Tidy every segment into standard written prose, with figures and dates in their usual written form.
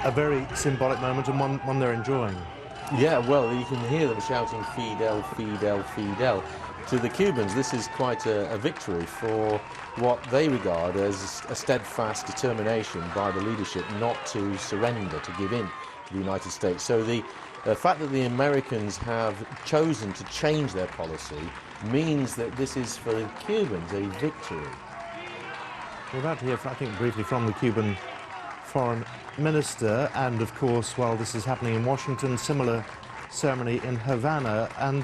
a very symbolic moment and one they're enjoying. Yeah, well, you can hear them shouting Fidel, Fidel, Fidel. To the Cubans, this is quite a victory for what they regard as a steadfast determination by the leadership not to surrender, to give in to the United States. So the fact that the Americans have chosen to change their policy means that this is, for the Cubans, a victory. We're about to hear, I think, briefly from the Cuban foreign minister, and of course, while this is happening in Washington, similar ceremony in Havana. And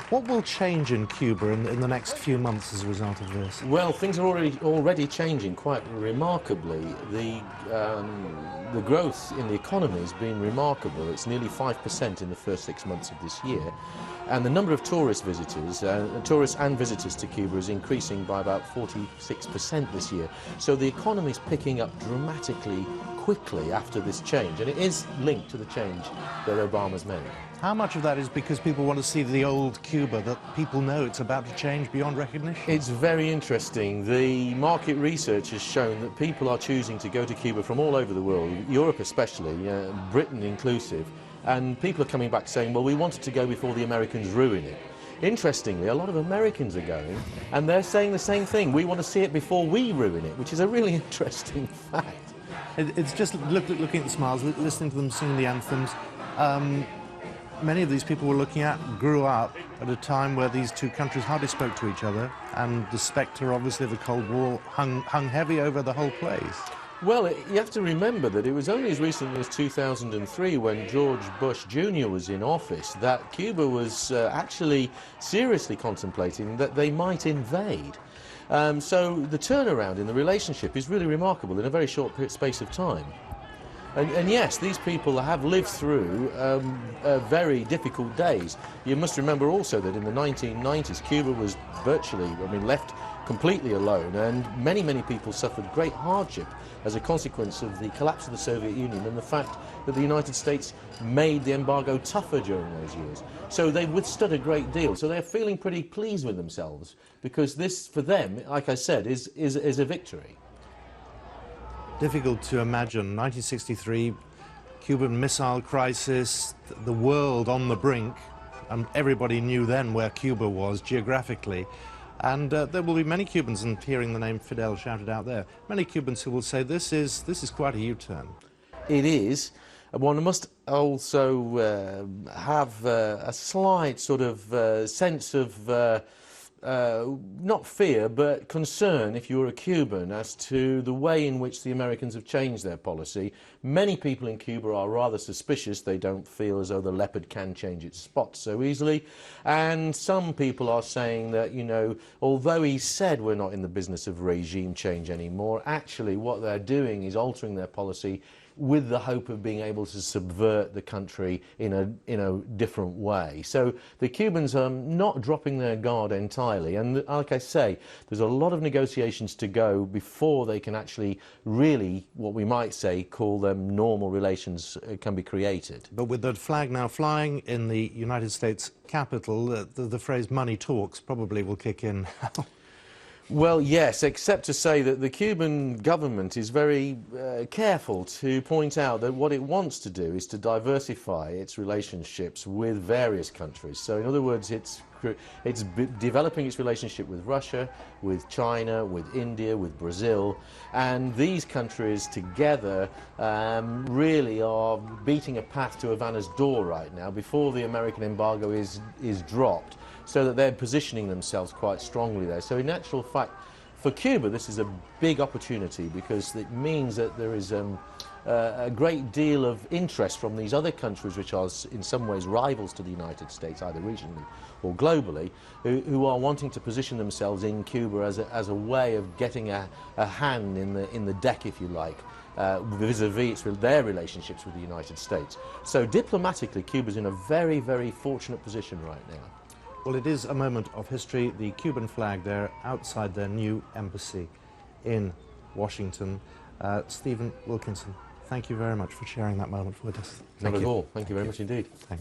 what will change in Cuba in the next few months as a result of this? Well, things are already changing quite remarkably. The growth in the economy has been remarkable. It's nearly 5% in the first 6 months of this year. And the number of tourist visitors, tourists and visitors to Cuba is increasing by about 46% this year. So the economy is picking up dramatically quickly after this change. And it is linked to the change that Obama's made. How much of that is because people want to see the old Cuba, that people know it's about to change beyond recognition? It's very interesting. The market research has shown that people are choosing to go to Cuba from all over the world, Europe especially, Britain inclusive, and people are coming back saying, well, we wanted to go before the Americans ruin it. Interestingly, a lot of Americans are going, and they're saying the same thing. We want to see it before we ruin it, which is a really interesting fact. It's just looking at the smiles, listening to them sing the anthems. Many of these people we're looking at grew up at a time where these two countries hardly spoke to each other, and the spectre, obviously, of the Cold War hung heavy over the whole place. Well, you have to remember that it was only as recently as 2003, when George Bush Jr. was in office, that Cuba was actually seriously contemplating that they might invade. So the turnaround in the relationship is really remarkable in a very short space of time. And yes, these people have lived through very difficult days. You must remember also that in the 1990s, Cuba was virtually, left completely alone, and many, many people suffered great hardship as a consequence of the collapse of the Soviet Union and the fact that the United States made the embargo tougher during those years. So they withstood a great deal. So they're feeling pretty pleased with themselves, because this, for them, like I said, is a victory. Difficult to imagine. 1963, Cuban Missile Crisis, the world on the brink, and everybody knew then where Cuba was geographically. And there will be many Cubans, and hearing the name Fidel shouted out there, many Cubans who will say this is quite a U-turn. It is. One must also have a slight sort of sense of not fear, but concern, if you're a Cuban, as to the way in which the Americans have changed their policy. Many people in Cuba are rather suspicious. They don't feel as though the leopard can change its spots so easily. And some people are saying that, although he said we're not in the business of regime change anymore, actually what they're doing is altering their policy with the hope of being able to subvert the country in a different way. So the Cubans are not dropping their guard entirely, and like I say, there's a lot of negotiations to go before they can actually really, what we might say, call them normal relations can be created. But with the flag now flying in the United States Capitol, the phrase money talks probably will kick in. Well, yes, except to say that the Cuban government is very careful to point out that what it wants to do is to diversify its relationships with various countries. So, in other words, it's developing its relationship with Russia, with China, with India, with Brazil, and these countries together really are beating a path to Havana's door right now before the American embargo is dropped, so that they're positioning themselves quite strongly there. So in actual fact, for Cuba, this is a big opportunity, because it means that there is a great deal of interest from these other countries, which are in some ways rivals to the United States, either regionally or globally, who are wanting to position themselves in Cuba as a way of getting a hand in the deck, if you like, vis-a-vis their relationships with the United States. So diplomatically, Cuba's in a very, very fortunate position right now. Well, it is a moment of history. The Cuban flag there outside their new embassy in Washington. Stephen Wilkinson, thank you very much for sharing that moment with us. Not at all. Thank you very much indeed. Thanks.